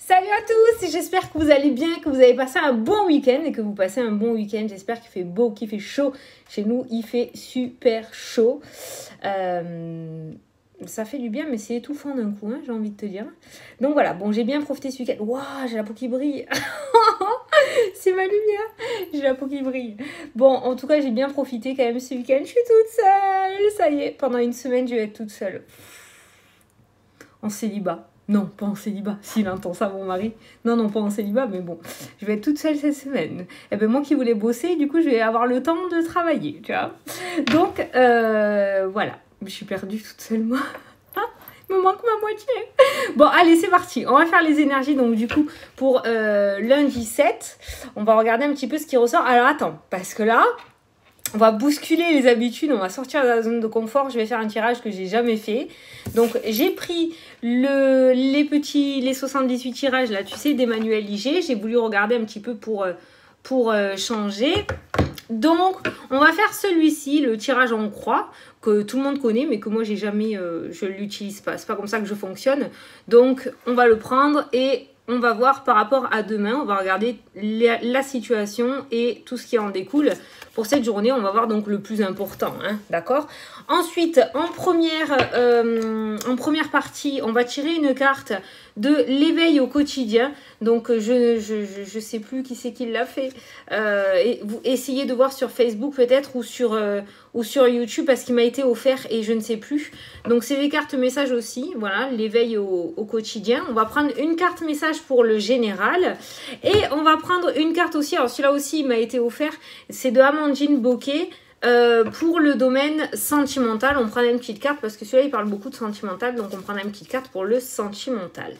Salut à tous, j'espère que vous allez bien, que vous avez passé un bon week-end et que vous passez un bon week-end. J'espère qu'il fait beau, qu'il fait chaud. Chez nous, il fait super chaud. Ça fait du bien, mais c'est étouffant d'un coup, hein, j'ai envie de te dire. Donc voilà, bon, j'ai bien profité ce week-end. Waouh, j'ai la peau qui brille. C'est ma lumière. J'ai la peau qui brille. Bon, en tout cas, j'ai bien profité quand même ce week-end. Je suis toute seule. Ça y est, pendant une semaine, je vais être toute seule. En célibat. Non, pas en célibat. S'il entend ça, mon mari. Non, non, pas en célibat, mais bon. Je vais être toute seule cette semaine. Et ben moi qui voulais bosser, du coup, je vais avoir le temps de travailler, tu vois. Donc, voilà. Je suis perdue toute seule, moi. Il me manque ma moitié. Bon, allez, c'est parti. On va faire les énergies, donc du coup, pour lundi 7. On va regarder un petit peu ce qui ressort. Alors, attends, parce que là... On va bousculer les habitudes, on va sortir de la zone de confort. Je vais faire un tirage que j'ai jamais fait. Donc, j'ai pris les 78 tirages, là, tu sais, d'Emmanuel Liger. J'ai voulu regarder un petit peu pour changer. Donc, on va faire celui-ci, le tirage en croix, que tout le monde connaît, mais que moi, j'ai jamais, je ne l'utilise pas. C'est pas comme ça que je fonctionne. Donc, on va le prendre et... on va voir par rapport à demain, on va regarder la situation et tout ce qui en découle. Pour cette journée, on va voir donc le plus important, hein, d'accord? Ensuite, en première partie, on va tirer une carte de l'éveil au quotidien. Donc, je sais plus qui c'est qui l'a fait. Et vous essayez de voir sur Facebook peut-être ou sur YouTube parce qu'il m'a été offert et je ne sais plus. Donc, c'est des cartes messages aussi. Voilà, l'éveil au quotidien. On va prendre une carte message pour le général. Et on va prendre une carte aussi. Alors, celui-là aussi, il m'a été offert. C'est de Amandine Bocquet. Pour le domaine sentimental, on prend une petite carte parce que celui-là il parle beaucoup de sentimental, donc on prend une petite carte pour le sentimental.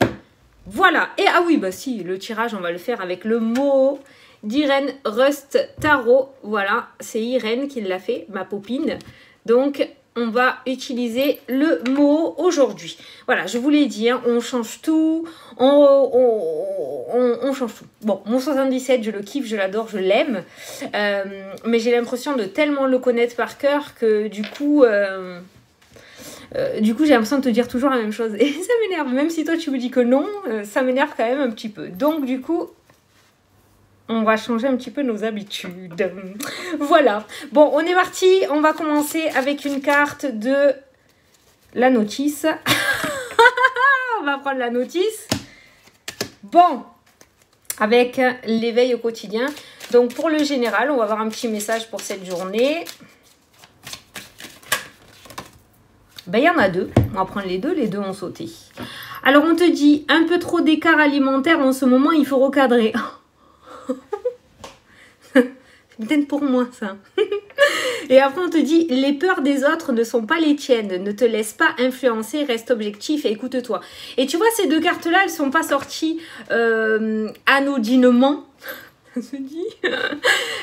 Voilà, et ah oui, bah si, le tirage on va le faire avec le mot d'Irène Rust Tarot. Voilà, c'est Irène qui l'a fait, ma copine. Donc on va utiliser le mot aujourd'hui. Voilà, je vous l'ai dit, hein, on change tout, on change tout. Bon, mon 77, je le kiffe, je l'adore, je l'aime. Mais j'ai l'impression de tellement le connaître par cœur que du coup, j'ai l'impression de te dire toujours la même chose. Et ça m'énerve, même si toi tu me dis que non, ça m'énerve quand même un petit peu. Donc du coup... on va changer un petit peu nos habitudes. Voilà. Bon, on est parti. On va commencer avec une carte de la notice. On va prendre la notice. Bon. Avec l'éveil au quotidien. Donc, pour le général, on va avoir un petit message pour cette journée. Ben, il y en a deux. On va prendre les deux ont sauté. Alors, on te dit, un peu trop d'écart alimentaire en ce moment, il faut recadrer. C'est peut-être pour moi ça. Et après on te dit, les peurs des autres ne sont pas les tiennes, ne te laisse pas influencer, reste objectif et écoute-toi. Et tu vois, ces deux cartes là, elles sont pas sorties anodinement. Ça se dit.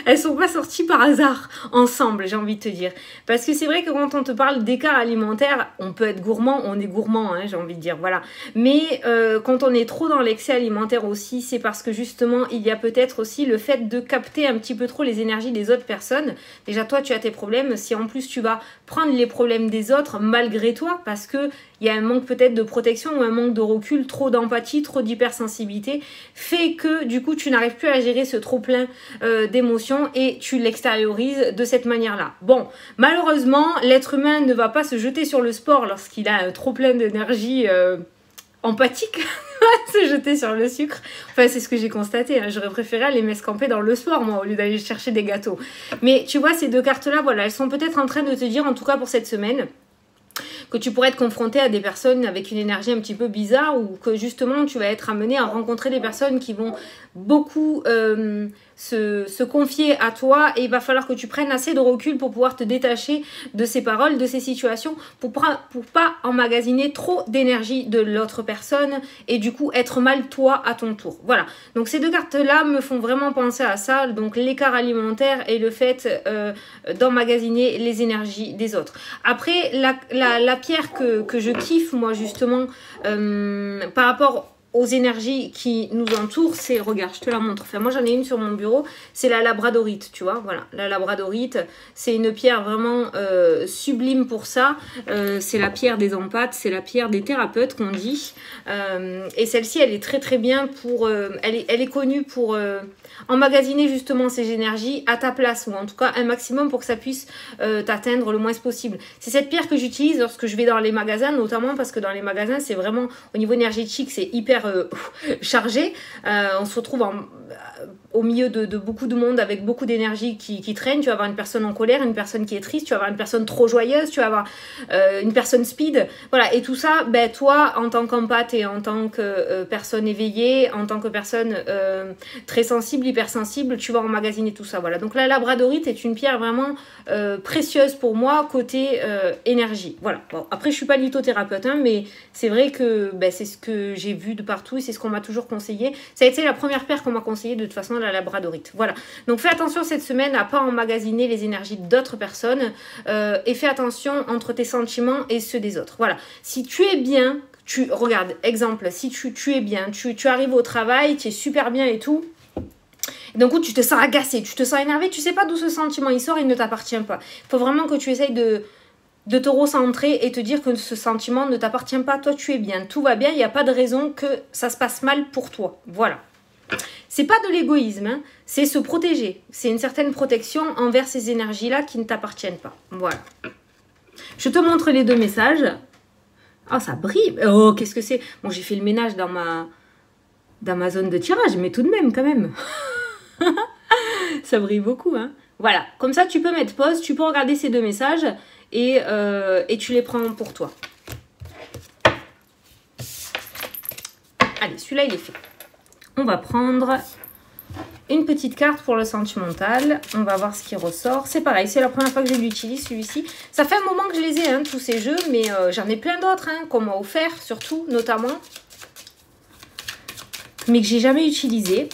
Elles sont pas sorties par hasard ensemble, j'ai envie de te dire. Parce que c'est vrai que quand on te parle d'écart alimentaire, on peut être gourmand, on est gourmand, hein, j'ai envie de dire, voilà. Mais quand on est trop dans l'excès alimentaire aussi, c'est parce que justement, il y a peut-être aussi le fait de capter un petit peu trop les énergies des autres personnes. Déjà, toi, tu as tes problèmes. Si en plus, tu vas prendre les problèmes des autres malgré toi, parce que il y a un manque peut-être de protection ou un manque de recul, trop d'empathie, trop d'hypersensibilité, fait que du coup tu n'arrives plus à gérer ce trop plein d'émotions et tu l'extériorises de cette manière-là. Bon, malheureusement, l'être humain ne va pas se jeter sur le sport lorsqu'il a un trop plein d'énergie empathique, se jeter sur le sucre. Enfin, c'est ce que j'ai constaté, hein. J'aurais préféré aller m'escamper dans le sport, moi, au lieu d'aller chercher des gâteaux. Mais tu vois, ces deux cartes-là, voilà, elles sont peut-être en train de te dire, en tout cas pour cette semaine, que tu pourrais être confronté à des personnes avec une énergie un petit peu bizarre ou que justement tu vas être amené à rencontrer des personnes qui vont beaucoup se confier à toi et il va falloir que tu prennes assez de recul pour pouvoir te détacher de ces paroles, de ces situations pour pas emmagasiner trop d'énergie de l'autre personne et du coup être mal toi à ton tour. Voilà, donc ces deux cartes-là me font vraiment penser à ça, donc l'écart alimentaire et le fait d'emmagasiner les énergies des autres. Après, la pierre que je kiffe moi justement par rapport aux énergies qui nous entourent, c'est, regarde, je te la montre. Enfin, moi, j'en ai une sur mon bureau, c'est la labradorite, tu vois. Voilà, la labradorite, c'est une pierre vraiment sublime pour ça. C'est la pierre des empathes, c'est la pierre des thérapeutes qu'on dit. Et celle-ci, elle est très très bien pour... elle est connue pour emmagasiner justement ces énergies à ta place, ou en tout cas un maximum pour que ça puisse t'atteindre le moins possible. C'est cette pierre que j'utilise lorsque je vais dans les magasins, notamment parce que dans les magasins, c'est vraiment, au niveau énergétique, c'est hyper chargé. On se retrouve au milieu de beaucoup de monde avec beaucoup d'énergie qui traîne. Tu vas avoir une personne en colère, une personne qui est triste, tu vas avoir une personne trop joyeuse, tu vas avoir une personne speed. Voilà, et tout ça, ben, toi, en tant qu'empathe et en tant que personne éveillée, en tant que personne très sensible, hypersensible, tu vas emmagasiner tout ça. Voilà. Donc la labradorite est une pierre vraiment précieuse pour moi côté énergie. Voilà. Bon, après, je suis pas lithothérapeute, hein, mais c'est vrai que ben, c'est ce que j'ai vu de partout et c'est ce qu'on m'a toujours conseillé. Ça a été la première pierre qu'on m'a conseillé de toute façon, la labradorite. Voilà. Donc fais attention cette semaine à pas emmagasiner les énergies d'autres personnes et fais attention entre tes sentiments et ceux des autres. Voilà. Si tu es bien, regarde, exemple, si tu es bien, tu arrives au travail, tu es super bien et tout. Et d'un coup, tu te sens agacé, tu te sens énervé, tu sais pas d'où ce sentiment il sort, il ne t'appartient pas. Il faut vraiment que tu essayes de te recentrer et te dire que ce sentiment ne t'appartient pas. Toi, tu es bien, tout va bien, il n'y a pas de raison que ça se passe mal pour toi. Voilà. C'est pas de l'égoïsme, hein, c'est se protéger. C'est une certaine protection envers ces énergies-là qui ne t'appartiennent pas. Voilà. Je te montre les deux messages. Oh, ça brille. Oh, qu'est-ce que c'est? Bon, j'ai fait le ménage dans ma zone de tirage, mais tout de même, quand même. Ça brille beaucoup, hein. Voilà. Comme ça, tu peux mettre pause, tu peux regarder ces deux messages et tu les prends pour toi. Allez, celui-là, il est fait. On va prendre une petite carte pour le sentimental. On va voir ce qui ressort. C'est pareil, c'est la première fois que je l'utilise, celui-ci. Ça fait un moment que je les ai, hein, tous ces jeux, mais j'en ai plein d'autres, hein, qu'on m'a offert, surtout, notamment. Mais que j'ai jamais utilisé.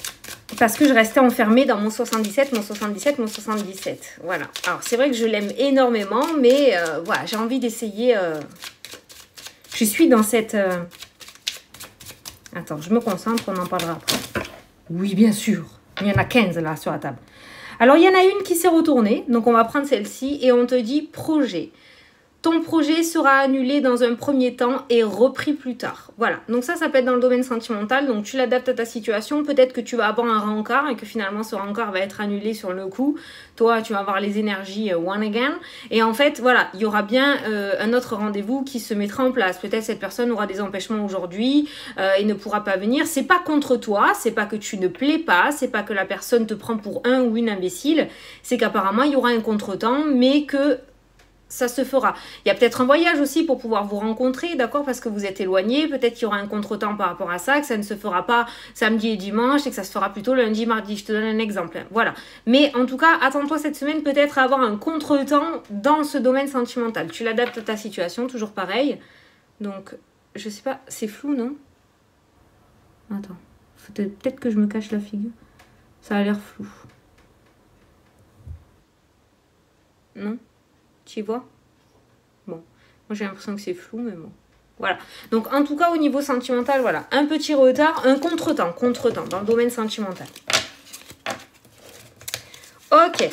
Parce que je restais enfermée dans mon 77, mon 77, mon 77. Voilà. Alors, c'est vrai que je l'aime énormément, mais voilà, j'ai envie d'essayer. Je suis dans cette... Attends, je me concentre, on en parlera après. Oui, bien sûr. Il y en a 15 là sur la table. Alors, il y en a une qui s'est retournée. Donc, on va prendre celle-ci et on te dit projet. Ton projet sera annulé dans un premier temps et repris plus tard. Voilà, donc ça peut être dans le domaine sentimental. Donc tu l'adaptes à ta situation. Peut-être que tu vas avoir un rencard et que finalement ce rencard va être annulé sur le coup. Toi, tu vas avoir les énergies one again. Et en fait, voilà, il y aura bien un autre rendez-vous qui se mettra en place. Peut-être cette personne aura des empêchements aujourd'hui et ne pourra pas venir. C'est pas contre toi, c'est pas que tu ne plais pas, c'est pas que la personne te prend pour un ou une imbécile. C'est qu'apparemment, il y aura un contretemps, mais que... ça se fera. Il y a peut-être un voyage aussi pour pouvoir vous rencontrer, d'accord, parce que vous êtes éloignés. Peut-être qu'il y aura un contretemps par rapport à ça, que ça ne se fera pas samedi et dimanche et que ça se fera plutôt lundi, mardi. Je te donne un exemple. Voilà. Mais en tout cas, attends-toi cette semaine peut-être à avoir un contretemps dans ce domaine sentimental. Tu l'adaptes à ta situation, toujours pareil. Donc, je sais pas, c'est flou, non? Attends. Peut-être que je me cache la figure. Ça a l'air flou. Non? Tu vois? Bon, moi j'ai l'impression que c'est flou, mais bon. Voilà. Donc en tout cas au niveau sentimental, voilà. Un petit retard, un contretemps dans le domaine sentimental. Ok.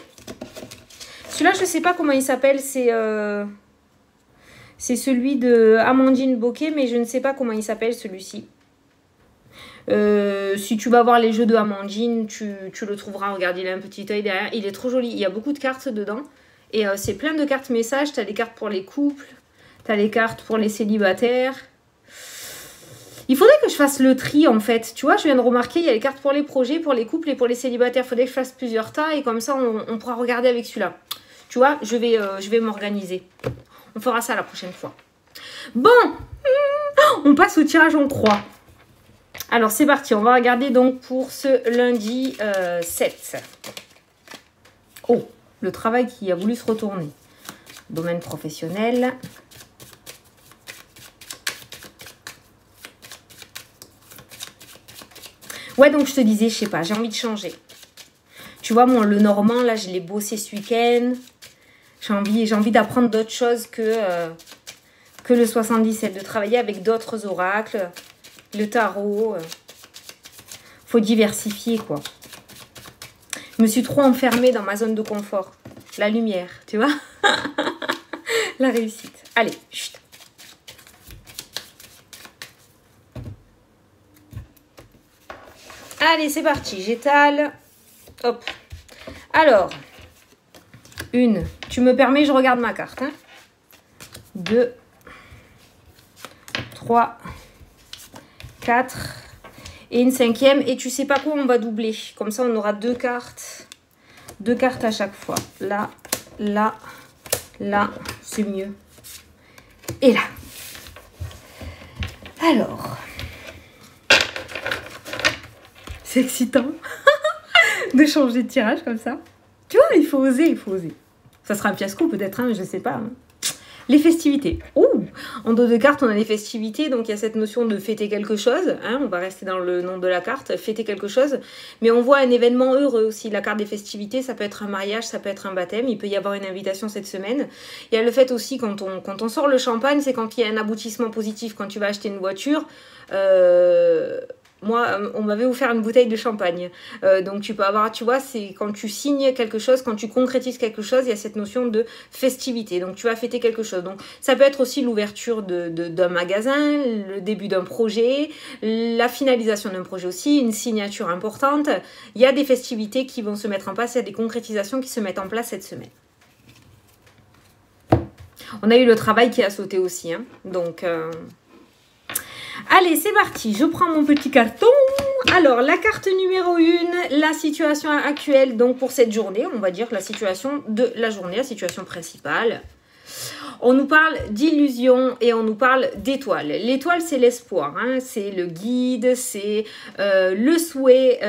Celui-là, je ne sais pas comment il s'appelle. C'est celui de Amandine Bocquet, mais je ne sais pas comment il s'appelle celui-ci. Si tu vas voir les jeux de Amandine, tu le trouveras. Regarde, il a un petit œil derrière. Il est trop joli. Il y a beaucoup de cartes dedans. Et c'est plein de cartes messages. Tu as des cartes pour les couples. Tu as les cartes pour les célibataires. Il faudrait que je fasse le tri en fait. Tu vois, je viens de remarquer, il y a les cartes pour les projets, pour les couples et pour les célibataires. Il faudrait que je fasse plusieurs tas et comme ça, on pourra regarder avec celui-là. Tu vois, je vais m'organiser. On fera ça la prochaine fois. Bon, on passe au tirage en croix. Alors, c'est parti. On va regarder donc pour ce lundi 7. Oh, le travail qui a voulu se retourner. Domaine professionnel. Ouais, donc je te disais, je sais pas, j'ai envie de changer. Tu vois, moi, le normand, là, je l'ai bossé ce week-end. J'ai envie d'apprendre d'autres choses que le 77, de travailler avec d'autres oracles. Le tarot. Faut diversifier, quoi. Je me suis trop enfermée dans ma zone de confort. La lumière, tu vois. La réussite. Allez, chut. Allez, c'est parti. J'étale. Hop. Alors, une. Tu me permets, je regarde ma carte. Hein. 2, 3, 4 et une cinquième. Et tu sais pas quoi, on va doubler. Comme ça, on aura 2 cartes. 2 cartes à chaque fois. Là, là, là. C'est mieux. Et là. Alors. C'est excitant de changer de tirage comme ça. Tu vois, il faut oser, il faut oser. Ça sera un fiasco peut-être, hein, je sais pas. Hein. Les festivités. Oh, en dos de carte, on a les festivités. Donc, il y a cette notion de fêter quelque chose. Hein, on va rester dans le nom de la carte. Fêter quelque chose. Mais on voit un événement heureux aussi. La carte des festivités, ça peut être un mariage, ça peut être un baptême. Il peut y avoir une invitation cette semaine. Il y a le fait aussi, quand on sort le champagne, c'est quand il y a un aboutissement positif. Quand tu vas acheter une voiture... Moi, on m'avait offert une bouteille de champagne. Donc, tu peux avoir, tu vois, c'est quand tu signes quelque chose, quand tu concrétises quelque chose, il y a cette notion de festivité. Donc, tu vas fêter quelque chose. Donc, ça peut être aussi l'ouverture d'un magasin, le début d'un projet, la finalisation d'un projet aussi, une signature importante. Il y a des festivités qui vont se mettre en place, il y a des concrétisations qui se mettent en place cette semaine. On a eu le travail qui a sauté aussi. Hein. Donc... Allez, c'est parti, je prends mon petit carton. Alors, la carte numéro 1, la situation actuelle, donc pour cette journée, on va dire la situation de la journée, la situation principale. On nous parle d'illusion et on nous parle d'étoiles. L'étoile, c'est l'espoir, hein, c'est le guide, c'est le souhait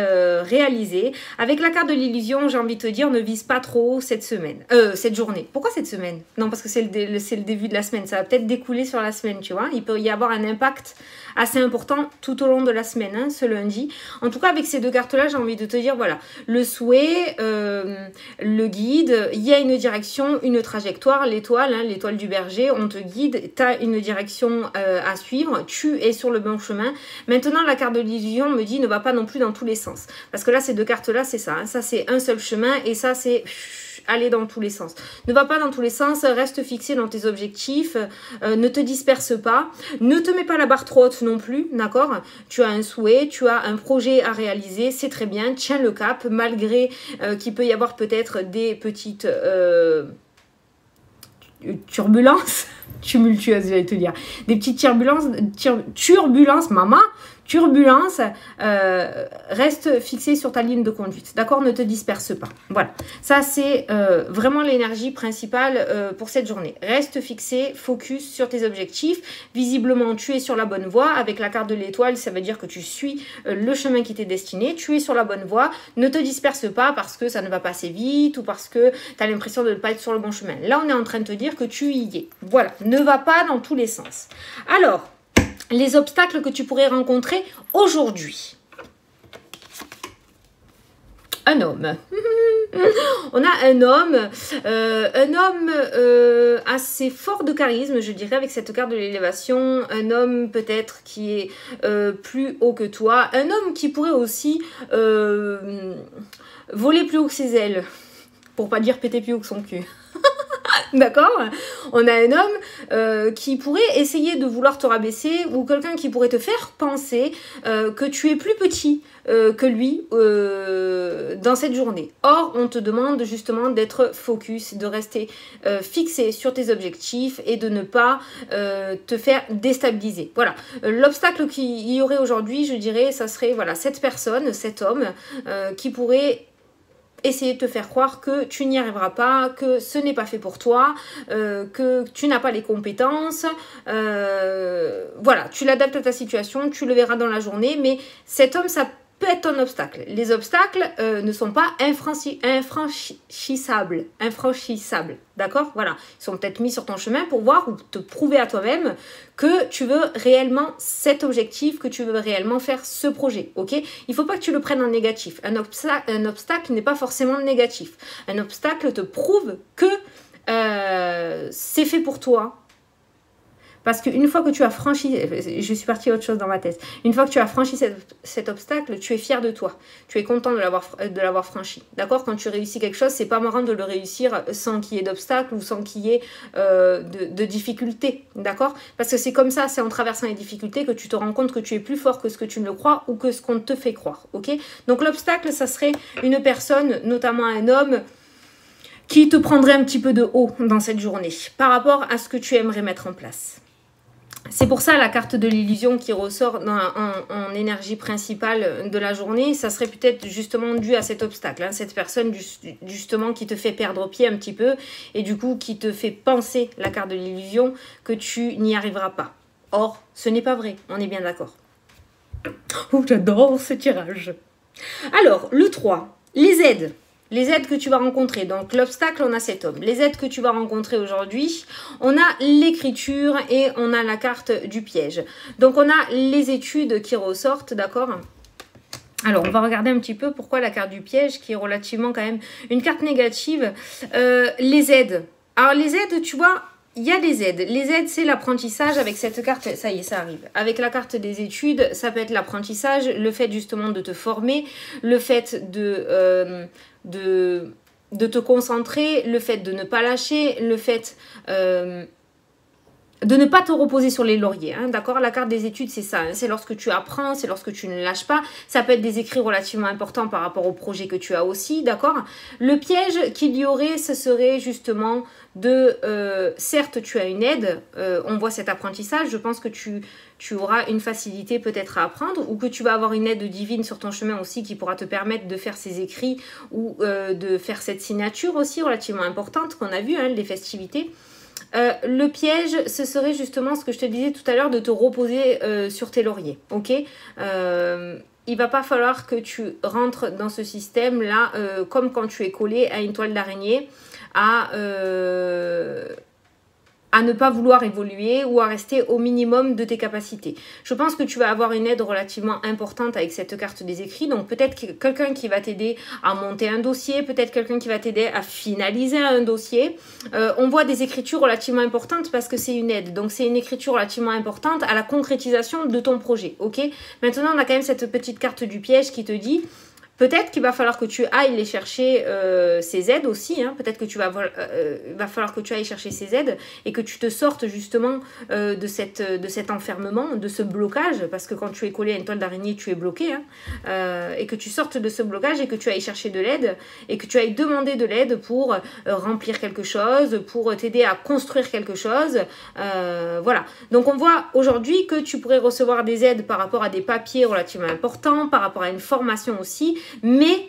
réalisé. Avec la carte de l'illusion, j'ai envie de te dire, ne vise pas trop cette semaine, cette journée. Pourquoi cette semaine? Non, parce que c'est le début de la semaine. Ça va peut-être découler sur la semaine, tu vois. Il peut y avoir un impact assez important tout au long de la semaine, hein, ce lundi. En tout cas, avec ces deux cartes-là, j'ai envie de te dire, voilà, le souhait, le guide, il y a une direction, une trajectoire, l'étoile, hein, l'étoile du berger, on te guide, tu as une direction à suivre, tu es sur le bon chemin. Maintenant, la carte de l'illusion me dit ne va pas non plus dans tous les sens. Parce que là, ces deux cartes-là, c'est ça. Hein, ça, c'est un seul chemin et ça, c'est... aller dans tous les sens. Ne va pas dans tous les sens, reste fixé dans tes objectifs, ne te disperse pas, ne te mets pas la barre trop haute non plus, d'accord? Tu as un souhait, tu as un projet à réaliser, c'est très bien, tiens le cap, malgré qu'il peut y avoir peut-être des petites turbulences, tumultueuses, j'allais te dire, des petites turbulences, maman, turbulence, reste fixé sur ta ligne de conduite, d'accord? Ne te disperse pas. Voilà, ça c'est vraiment l'énergie principale pour cette journée. Reste fixé, focus sur tes objectifs. Visiblement, tu es sur la bonne voie. Avec la carte de l'étoile, ça veut dire que tu suis le chemin qui t'est destiné. Tu es sur la bonne voie. Ne te disperse pas parce que ça ne va pas assez vite ou parce que tu as l'impression de ne pas être sur le bon chemin. Là, on est en train de te dire que tu y es. Voilà, ne va pas dans tous les sens. Alors, les obstacles que tu pourrais rencontrer aujourd'hui. Un homme. On a un homme assez fort de charisme, je dirais, avec cette carte de l'élévation. Un homme peut-être qui est plus haut que toi. Un homme qui pourrait aussi voler plus haut que ses ailes. Pour pas dire péter plus haut que son cul. D'accord? On a un homme qui pourrait essayer de vouloir te rabaisser ou quelqu'un qui pourrait te faire penser que tu es plus petit que lui dans cette journée. Or, on te demande justement d'être focus, de rester fixé sur tes objectifs et de ne pas te faire déstabiliser. Voilà. L'obstacle qu'il y aurait aujourd'hui, je dirais, ça serait voilà, cette personne, cet homme qui pourrait essayer de te faire croire que tu n'y arriveras pas, que ce n'est pas fait pour toi, que tu n'as pas les compétences. Voilà, tu l'adaptes à ta situation, tu le verras dans la journée, mais cet homme, ça peut être un obstacle. Les obstacles ne sont pas infranchissables. D'accord? Voilà. Ils sont peut-être mis sur ton chemin pour voir ou te prouver à toi-même que tu veux réellement cet objectif, que tu veux réellement faire ce projet. Ok? Il ne faut pas que tu le prennes en négatif. Un obstacle n'est pas forcément négatif. Un obstacle te prouve que c'est fait pour toi. Parce qu'une fois que tu as franchi, je suis partie à autre chose dans ma tête, une fois que tu as franchi cet obstacle, tu es fier de toi. Tu es content de l'avoir franchi. D'accord? Quand tu réussis quelque chose, c'est pas marrant de le réussir sans qu'il y ait d'obstacle ou sans qu'il y ait de difficultés. D'accord? Parce que c'est comme ça, c'est en traversant les difficultés que tu te rends compte que tu es plus fort que ce que tu ne le crois ou que ce qu'on te fait croire. Ok? Donc l'obstacle, ça serait une personne, notamment un homme, qui te prendrait un petit peu de haut dans cette journée par rapport à ce que tu aimerais mettre en place. C'est pour ça la carte de l'illusion qui ressort en énergie principale de la journée, ça serait peut-être justement dû à cet obstacle, hein, cette personne justement qui te fait perdre pied un petit peu et du coup qui te fait penser, la carte de l'illusion, que tu n'y arriveras pas. Or, ce n'est pas vrai, on est bien d'accord. Oh, j'adore ce tirage. Alors, le 3, les aides. Les aides que tu vas rencontrer. Donc, l'obstacle, on a cet homme. Les aides que tu vas rencontrer aujourd'hui, on a l'écriture et on a la carte du piège. Donc, on a les études qui ressortent, d'accord? Alors, on va regarder un petit peu pourquoi la carte du piège, qui est relativement quand même une carte négative. Les aides. Alors, les aides, tu vois, il y a des aides. Les aides, c'est l'apprentissage avec cette carte. Ça y est, ça arrive. Avec la carte des études, ça peut être l'apprentissage, le fait justement de te former, le fait de te concentrer, le fait de ne pas lâcher, le fait de ne pas te reposer sur les lauriers, hein, d'accord? La carte des études, c'est ça, hein, c'est lorsque tu apprends, c'est lorsque tu ne lâches pas. Ça peut être des écrits relativement importants par rapport au projet que tu as aussi, d'accord? Le piège qu'il y aurait, ce serait justement de, certes, tu as une aide, on voit cet apprentissage, je pense que tu auras une facilité peut-être à apprendre ou que tu vas avoir une aide divine sur ton chemin aussi qui pourra te permettre de faire ces écrits ou de faire cette signature aussi relativement importante qu'on a vu, hein, les festivités. Le piège, ce serait justement ce que je te disais tout à l'heure, de te reposer sur tes lauriers, ok? Il va pas falloir que tu rentres dans ce système-là, comme quand tu es collé à une toile d'araignée, à ne pas vouloir évoluer ou à rester au minimum de tes capacités. Je pense que tu vas avoir une aide relativement importante avec cette carte des écrits. Donc peut-être quelqu'un qui va t'aider à monter un dossier, peut-être quelqu'un qui va t'aider à finaliser un dossier. On voit des écritures relativement importantes parce que c'est une aide. Donc c'est une écriture relativement importante à la concrétisation de ton projet. Ok? Maintenant, on a quand même cette petite carte du piège qui te dit... Peut-être qu'il va falloir que tu ailles les chercher ces aides aussi. Hein. Peut-être que va falloir que tu ailles chercher ces aides et que tu te sortes justement de cet enfermement, de ce blocage. Parce que quand tu es collé à une toile d'araignée, tu es bloqué. Hein. Et que tu sortes de ce blocage et que tu ailles chercher de l'aide et que tu ailles demander de l'aide pour remplir quelque chose, pour t'aider à construire quelque chose. Voilà. Donc on voit aujourd'hui que tu pourrais recevoir des aides par rapport à des papiers relativement importants, par rapport à une formation aussi. Mais,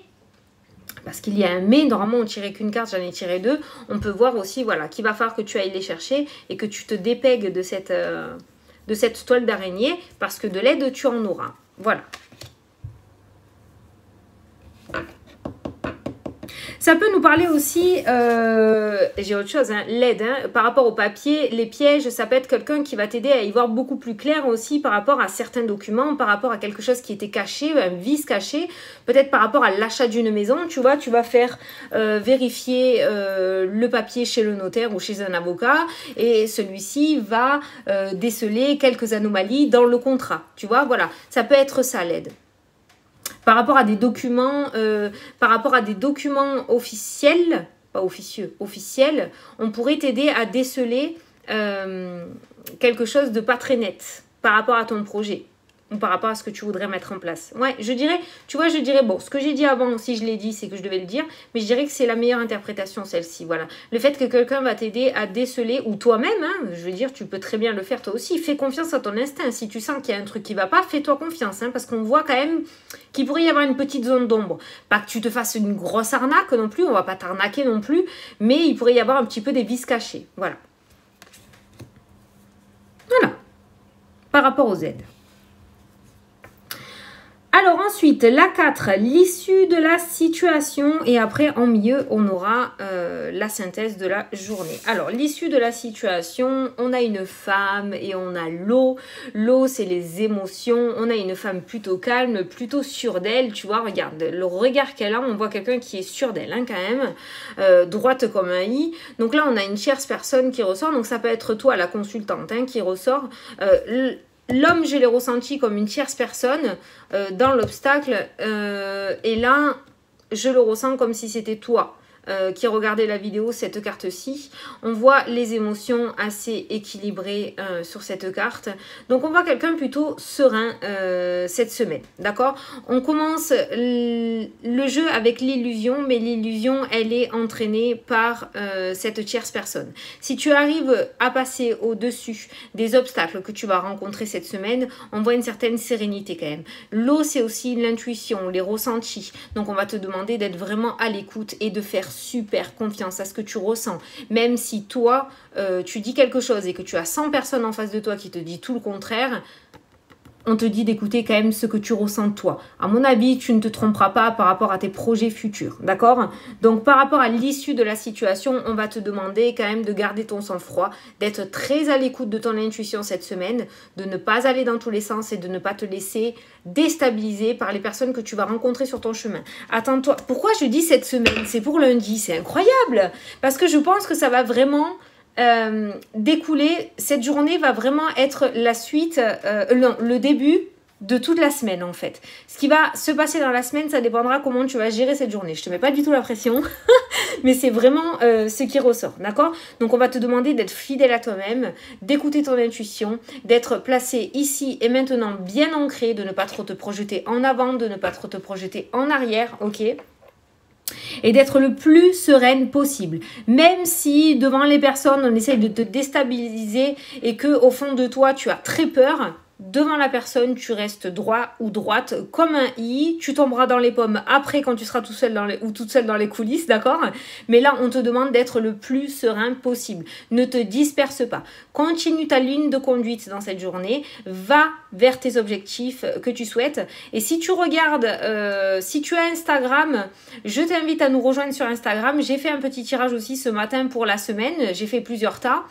parce qu'il y a un mais, normalement on ne tirait qu'une carte, j'en ai tiré 2, on peut voir aussi voilà, qu'il va falloir que tu ailles les chercher et que tu te dépègues de cette toile d'araignée parce que de l'aide tu en auras. Voilà. Ça peut nous parler aussi, j'ai autre chose, hein, l'aide, hein, par rapport au papier, les pièges, ça peut être quelqu'un qui va t'aider à y voir beaucoup plus clair aussi par rapport à certains documents, par rapport à quelque chose qui était caché, un vice caché, peut-être par rapport à l'achat d'une maison, tu vois, tu vas faire vérifier le papier chez le notaire ou chez un avocat et celui-ci va déceler quelques anomalies dans le contrat, tu vois, voilà, ça peut être ça l'aide. Par rapport à des documents, officiels, pas officieux, officiels, on pourrait t'aider à déceler quelque chose de pas très net par rapport à ton projet ou par rapport à ce que tu voudrais mettre en place. Ouais, je dirais, tu vois, bon, ce que j'ai dit avant aussi, je l'ai dit, c'est que je devais le dire, mais je dirais que c'est la meilleure interprétation, celle-ci, voilà. Le fait que quelqu'un va t'aider à déceler, ou toi-même, hein, je veux dire, tu peux très bien le faire toi aussi, fais confiance à ton instinct. Si tu sens qu'il y a un truc qui va pas, fais-toi confiance, hein, parce qu'on voit quand même qu'il pourrait y avoir une petite zone d'ombre. Pas que tu te fasses une grosse arnaque non plus, on va pas t'arnaquer non plus, mais il pourrait y avoir un petit peu des vices cachés, voilà. Voilà, par rapport aux aides. Alors ensuite, la 4, l'issue de la situation. Et après, en milieu, on aura la synthèse de la journée. Alors, l'issue de la situation, on a une femme et on a l'eau. L'eau, c'est les émotions. On a une femme plutôt calme, plutôt sûre d'elle. Tu vois, regarde, le regard qu'elle a, on voit quelqu'un qui est sûr d'elle, hein, quand même. Droite comme un i. Donc là, on a une tierce personne qui ressort. Donc ça peut être toi, la consultante, hein, qui ressort. L'homme, je l'ai ressenti comme une tierce personne dans l'obstacle. Et là, je le ressens comme si c'était toi qui regardait la vidéo, cette carte-ci. On voit les émotions assez équilibrées sur cette carte. Donc, on voit quelqu'un plutôt serein cette semaine. D'accord? On commence le jeu avec l'illusion, mais l'illusion, elle est entraînée par cette tierce personne. Si tu arrives à passer au-dessus des obstacles que tu vas rencontrer cette semaine, on voit une certaine sérénité quand même. L'eau, c'est aussi l'intuition, les ressentis. Donc, on va te demander d'être vraiment à l'écoute et de faire super confiance à ce que tu ressens. Même si toi, tu dis quelque chose et que tu as 100 personnes en face de toi qui te disent tout le contraire, on te dit d'écouter quand même ce que tu ressens toi. À mon avis, tu ne te tromperas pas par rapport à tes projets futurs, d'accord? Donc, par rapport à l'issue de la situation, on va te demander quand même de garder ton sang-froid, d'être très à l'écoute de ton intuition cette semaine, de ne pas aller dans tous les sens et de ne pas te laisser déstabiliser par les personnes que tu vas rencontrer sur ton chemin. Attends-toi. Pourquoi je dis cette semaine? C'est pour lundi, c'est incroyable. Parce que je pense que ça va vraiment... découler, cette journée va vraiment être la suite, non, le début de toute la semaine en fait. Ce qui va se passer dans la semaine, ça dépendra comment tu vas gérer cette journée. Je te mets pas du tout la pression, mais c'est vraiment ce qui ressort, d'accord? Donc on va te demander d'être fidèle à toi-même, d'écouter ton intuition, d'être placé ici et maintenant bien ancré, de ne pas trop te projeter en avant, de ne pas trop te projeter en arrière, ok? Et d'être le plus sereine possible. Même si devant les personnes, on essaye de te déstabiliser et que au fond de toi, tu as très peur, devant la personne, tu restes droit ou droite comme un i. Tu tomberas dans les pommes après quand tu seras tout seul ou toute seule dans les coulisses, d'accord? Mais là, on te demande d'être le plus serein possible. Ne te disperse pas. Continue ta ligne de conduite dans cette journée. Va vers tes objectifs que tu souhaites. Et si tu regardes, si tu as Instagram, je t'invite à nous rejoindre sur Instagram. J'ai fait un petit tirage aussi ce matin pour la semaine. J'ai fait plusieurs tas.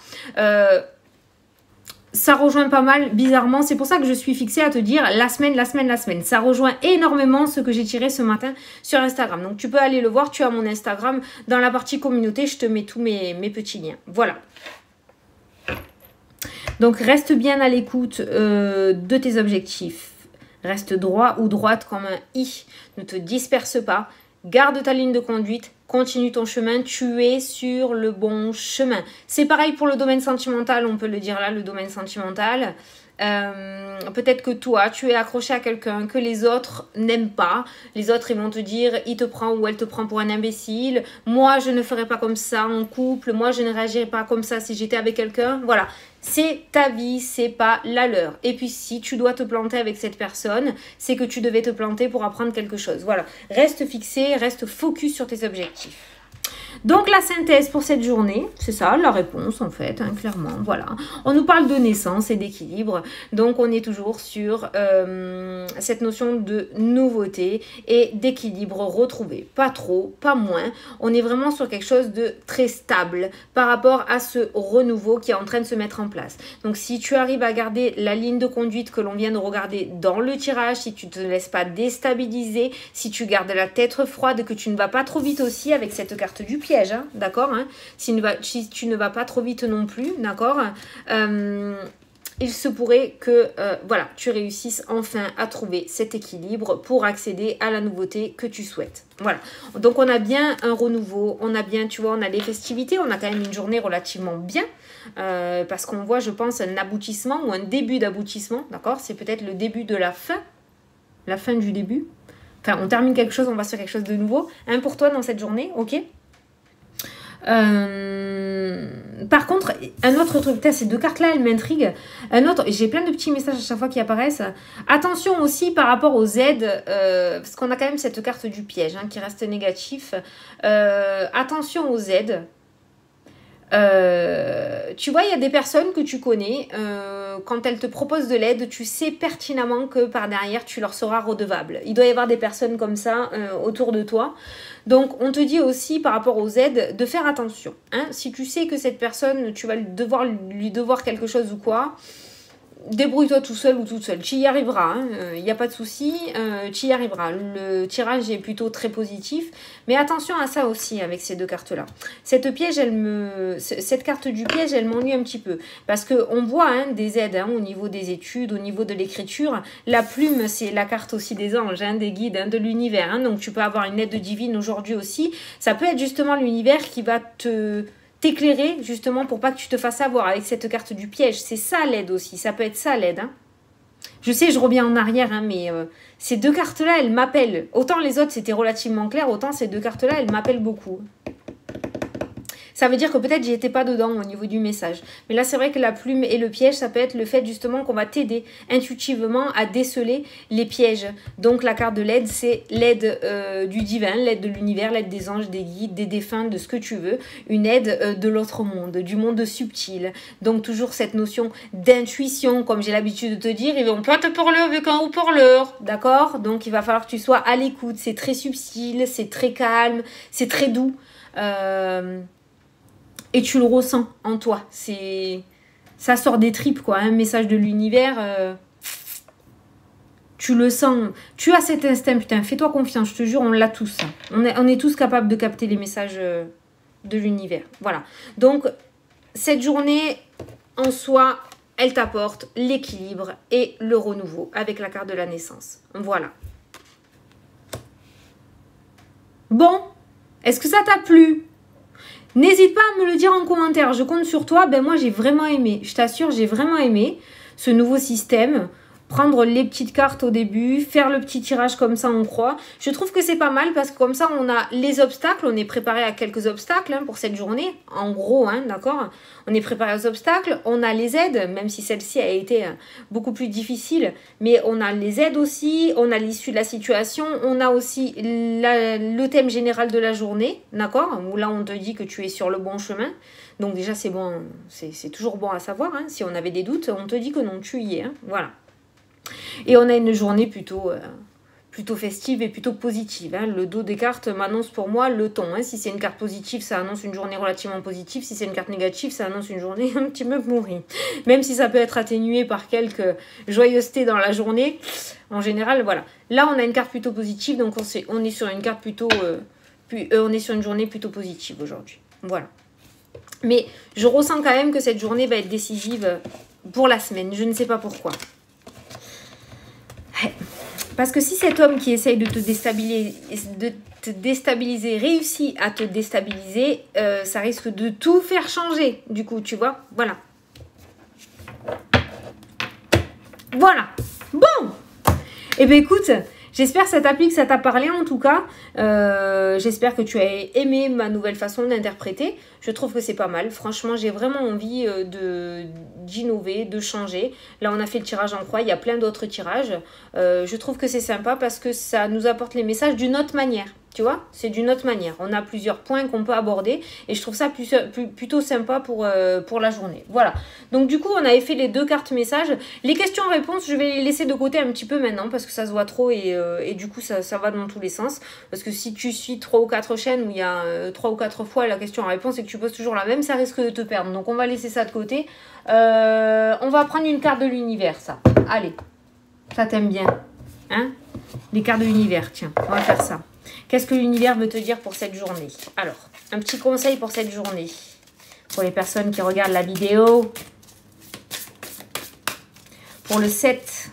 Ça rejoint pas mal, bizarrement. C'est pour ça que je suis fixée à te dire la semaine, la semaine, la semaine. Ça rejoint énormément ce que j'ai tiré ce matin sur Instagram. Donc, tu peux aller le voir. Tu as mon Instagram. Dans la partie communauté, je te mets tous mes petits liens. Voilà. Donc, reste bien à l'écoute de tes objectifs. Reste droit ou droite comme un i. Ne te disperse pas. Garde ta ligne de conduite, continue ton chemin, tu es sur le bon chemin. C'est pareil pour le domaine sentimental, on peut le dire là, le domaine sentimental. Peut-être que toi, tu es accroché à quelqu'un que les autres n'aiment pas. Les autres, ils vont te dire, il te prend ou elle te prend pour un imbécile. Moi, je ne ferais pas comme ça en couple. Moi, je ne réagirais pas comme ça si j'étais avec quelqu'un. Voilà. C'est ta vie, c'est pas la leur. Et puis, si tu dois te planter avec cette personne, c'est que tu devais te planter pour apprendre quelque chose. Voilà. Reste fixé, reste focus sur tes objectifs. Donc, la synthèse pour cette journée, c'est ça, la réponse en fait, hein, clairement, voilà. On nous parle de naissance et d'équilibre, donc on est toujours sur cette notion de nouveauté et d'équilibre retrouvé. Pas trop, pas moins, on est vraiment sur quelque chose de très stable par rapport à ce renouveau qui est en train de se mettre en place. Donc, si tu arrives à garder la ligne de conduite que l'on vient de regarder dans le tirage, si tu ne te laisses pas déstabiliser, si tu gardes la tête froide, que tu ne vas pas trop vite aussi avec cette carte du piège, hein, d'accord, hein, si tu ne vas pas trop vite non plus, d'accord, il se pourrait que voilà, tu réussisses enfin à trouver cet équilibre pour accéder à la nouveauté que tu souhaites. Voilà, donc on a bien un renouveau, on a bien, tu vois, on a les festivités, on a quand même une journée relativement bien, parce qu'on voit, je pense, un aboutissement ou un début d'aboutissement, d'accord, c'est peut-être le début de la fin du début. Enfin, on termine quelque chose, on va sur quelque chose de nouveau, hein, pour toi dans cette journée, ok. Par contre, un autre truc, ces deux cartes là elles m'intriguent. Un autre, j'ai plein de petits messages à chaque fois qui apparaissent. Attention aussi par rapport aux aides, parce qu'on a quand même cette carte du piège, hein, qui reste négatif. Attention aux aides. Tu vois, il y a des personnes que tu connais, quand elles te proposent de l'aide, tu sais pertinemment que par derrière, tu leur seras redevable. Il doit y avoir des personnes comme ça autour de toi. Donc, on te dit aussi, par rapport aux aides, de faire attention. Hein. Si tu sais que cette personne, tu vas lui devoir quelque chose ou quoi, débrouille-toi tout seul ou toute seule. Tu y arriveras, il n'y a pas de souci, tu y arriveras. Le tirage est plutôt très positif. Mais attention à ça aussi avec ces deux cartes-là. Cette carte du piège, elle m'ennuie un petit peu. Parce qu'on voit des aides au niveau des études, au niveau de l'écriture. La plume, c'est la carte aussi des anges, des guides, de l'univers. Donc tu peux avoir une aide divine aujourd'hui aussi. Ça peut être justement l'univers qui va t'éclairer justement pour pas que tu te fasses avoir avec cette carte du piège. C'est ça l'aide aussi, ça peut être ça l'aide. Je sais, je reviens en arrière, mais ces deux cartes-là, elles m'appellent. Autant les autres, c'était relativement clair, autant ces deux cartes-là, elles m'appellent beaucoup. Ça veut dire que peut-être j'y étais pas dedans au niveau du message. Mais là, c'est vrai que la plume et le piège, ça peut être le fait justement qu'on va t'aider intuitivement à déceler les pièges. Donc la carte de l'aide, c'est l'aide du divin, l'aide de l'univers, l'aide des anges, des guides, des défunts, de ce que tu veux. Une aide de l'autre monde, du monde subtil. Donc toujours cette notion d'intuition, comme j'ai l'habitude de te dire, ils vont pas te parler avec un haut-parleur, d'accord? Donc il va falloir que tu sois à l'écoute. C'est très subtil, c'est très calme, c'est très doux. Et tu le ressens en toi. Ça sort des tripes, quoi. Un message de l'univers. Tu le sens. Tu as cet instinct, putain. Fais-toi confiance, je te jure, on l'a tous. On est tous capables de capter les messages de l'univers. Voilà. Donc, cette journée, en soi, elle t'apporte l'équilibre et le renouveau avec la carte de la naissance. Voilà. Bon, est-ce que ça t'a plu ? N'hésite pas à me le dire en commentaire, je compte sur toi. Ben moi j'ai vraiment aimé, je t'assure, j'ai vraiment aimé ce nouveau système. Prendre les petites cartes au début, faire le petit tirage comme ça on croit. Je trouve que c'est pas mal parce que comme ça on a les obstacles, on est préparé à quelques obstacles pour cette journée. En gros, d'accord. On est préparé aux obstacles, on a les aides, même si celle-ci a été beaucoup plus difficile. Mais on a les aides aussi, on a l'issue de la situation, on a aussi le thème général de la journée, d'accord. Où là on te dit que tu es sur le bon chemin. Donc déjà c'est bon, c'est toujours bon à savoir. Si on avait des doutes, on te dit que non, tu y es. Voilà. Et on a une journée plutôt festive et plutôt positive. Le dos des cartes m'annonce pour moi le ton. Si c'est une carte positive, ça annonce une journée relativement positive. Si c'est une carte négative, ça annonce une journée un petit peu pourrie. Même si ça peut être atténué par quelques joyeusetés dans la journée, en général, voilà. Là, on a une carte plutôt positive, donc on est sur une carte plutôt... on est sur une journée plutôt positive aujourd'hui. Voilà. Mais je ressens quand même que cette journée va être décisive pour la semaine. Je ne sais pas pourquoi. Parce que si cet homme qui essaye de te déstabiliser réussit à te déstabiliser, ça risque de tout faire changer. Du coup, tu vois, voilà. Voilà. Bon. Eh bien, écoute, j'espère que ça t'applique, que ça t'a parlé en tout cas. J'espère que tu as aimé ma nouvelle façon d'interpréter. Je trouve que c'est pas mal. Franchement, j'ai vraiment envie d'innover, de changer. Là, on a fait le tirage en croix. Il y a plein d'autres tirages. Je trouve que c'est sympa parce que ça nous apporte les messages d'une autre manière. Tu vois, c'est d'une autre manière. On a plusieurs points qu'on peut aborder et je trouve ça plutôt sympa pour la journée. Voilà. Donc du coup, on avait fait les deux cartes messages. Les questions-réponses, je vais les laisser de côté un petit peu maintenant parce que ça se voit trop et du coup, ça va dans tous les sens. Parce que si tu suis 3 ou 4 chaînes où il y a 3 ou 4 fois la question-réponse et que tu poses toujours la même, ça risque de te perdre. Donc on va laisser ça de côté. On va prendre une carte de l'univers, ça. Allez, ça t'aime bien. Hein? Les cartes de l'univers, tiens, on va faire ça. Qu'est-ce que l'univers veut te dire pour cette journée? Alors, un petit conseil pour cette journée. Pour les personnes qui regardent la vidéo. Pour le 7.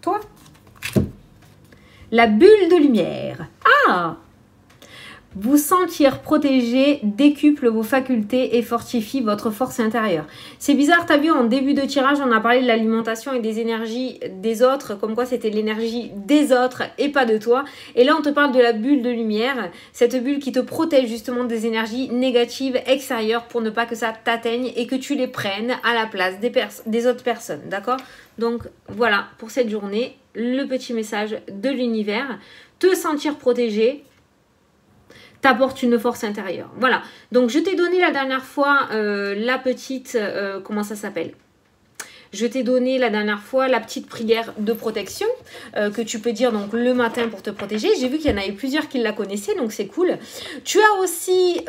Toi? La bulle de lumière. Ah! Vous sentir protégé décuple vos facultés et fortifie votre force intérieure. C'est bizarre, t'as vu, en début de tirage, on a parlé de l'alimentation et des énergies des autres, comme quoi c'était l'énergie des autres et pas de toi. Et là, on te parle de la bulle de lumière, cette bulle qui te protège justement des énergies négatives extérieures pour ne pas que ça t'atteigne et que tu les prennes à la place des autres personnes, d'accord? Donc voilà, pour cette journée, le petit message de l'univers, te sentir protégé, t'apporte une force intérieure. Voilà. Donc, je t'ai donné la dernière fois la petite... comment ça s'appelle ? Je t'ai donné la dernière fois la petite prière de protection que tu peux dire donc le matin pour te protéger. J'ai vu qu'il y en avait plusieurs qui la connaissaient, donc c'est cool. Tu as aussi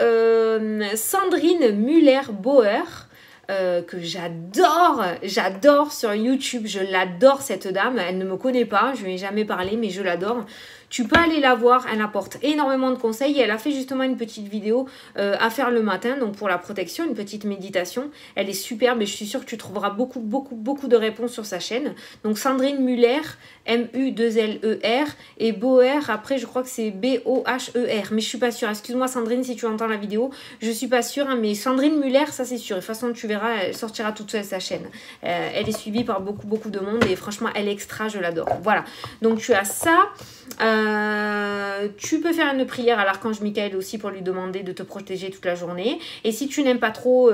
Sandrine Müller-Bauer. Que j'adore sur YouTube, je l'adore cette dame, elle ne me connaît pas, je ne lui ai jamais parlé mais je l'adore. Tu peux aller la voir, elle apporte énormément de conseils et elle a fait justement une petite vidéo à faire le matin, donc pour la protection, une petite méditation. Elle est superbe et je suis sûre que tu trouveras beaucoup de réponses sur sa chaîne. Donc Sandrine Müller, M-U-2-L-E-R et Bauer, après je crois que c'est B-O-H-E-R, mais je suis pas sûre. Excuse-moi Sandrine si tu entends la vidéo, je suis pas sûre, hein, mais Sandrine Müller, ça c'est sûr. De toute façon tu verras, elle sortira toute seule sa chaîne. Elle est suivie par beaucoup de monde et franchement elle est extra, je l'adore. Voilà, donc tu as ça. Tu peux faire une prière à l'archange Michael aussi pour lui demander de te protéger toute la journée. Et si tu n'aimes pas trop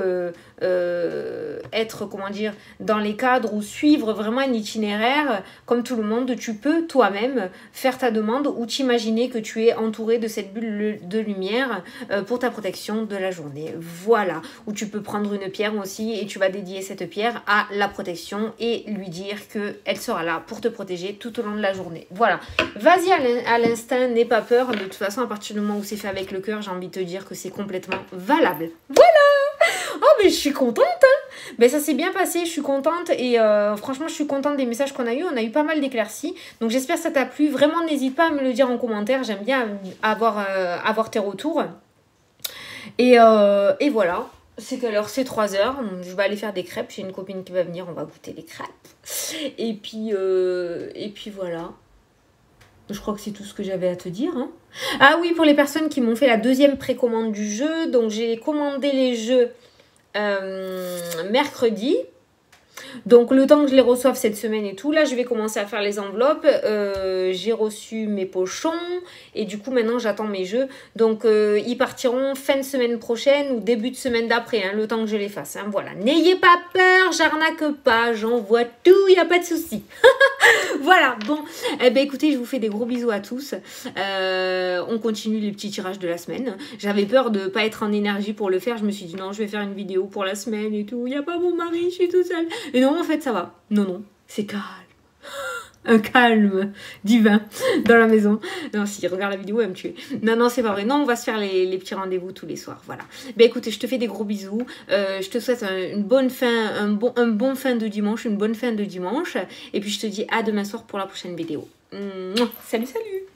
être, comment dire, dans les cadres ou suivre vraiment un itinéraire, comme tout le monde, tu peux toi-même faire ta demande ou t'imaginer que tu es entouré de cette bulle de lumière pour ta protection de la journée. Voilà. Ou tu peux prendre une pierre aussi et tu vas dédier cette pierre à la protection et lui dire qu'elle sera là pour te protéger tout au long de la journée. Voilà. Vas-y à l'instinct, n'aie pas peur. De toute façon, à partir du moment où c'est fait avec le cœur, j'ai envie de te dire que c'est complètement valable. Voilà. Oh, mais je suis contente, hein. Ben, ça s'est bien passé, je suis contente. Et franchement, je suis contente des messages qu'on a eu. On a eu pas mal d'éclaircies. Donc, j'espère que ça t'a plu. Vraiment, n'hésite pas à me le dire en commentaire. J'aime bien avoir tes retours. Et voilà. C'est quelle heure? C'est 3h. Je vais aller faire des crêpes. J'ai une copine qui va venir. On va goûter les crêpes. Et puis voilà. Je crois que c'est tout ce que j'avais à te dire. Hein. Ah oui, pour les personnes qui m'ont fait la deuxième précommande du jeu. Donc, j'ai commandé les jeux mercredi. Donc, le temps que je les reçoive cette semaine et tout, là, je vais commencer à faire les enveloppes. J'ai reçu mes pochons et du coup, maintenant, j'attends mes jeux. Donc, ils partiront fin de semaine prochaine ou début de semaine d'après, hein, le temps que je les fasse. Hein, voilà. N'ayez pas peur, j'arnaque pas, j'envoie tout, il n'y a pas de souci. Voilà, bon. Eh ben, écoutez, je vous fais des gros bisous à tous. On continue les petits tirages de la semaine. J'avais peur de ne pas être en énergie pour le faire. Je me suis dit, non, je vais faire une vidéo pour la semaine et tout. Il n'y a pas mon mari, je suis toute seule. Et non, en fait, ça va. Non, c'est calme. Un calme divin dans la maison. Non, si, regarde la vidéo, elle va me tuer. Non, c'est pas vrai. Non, on va se faire les petits rendez-vous tous les soirs. Voilà. Ben écoutez, je te fais des gros bisous. Je te souhaite une bonne fin, un bon fin de dimanche, une bonne fin de dimanche. Et puis, je te dis à demain soir pour la prochaine vidéo. Salut!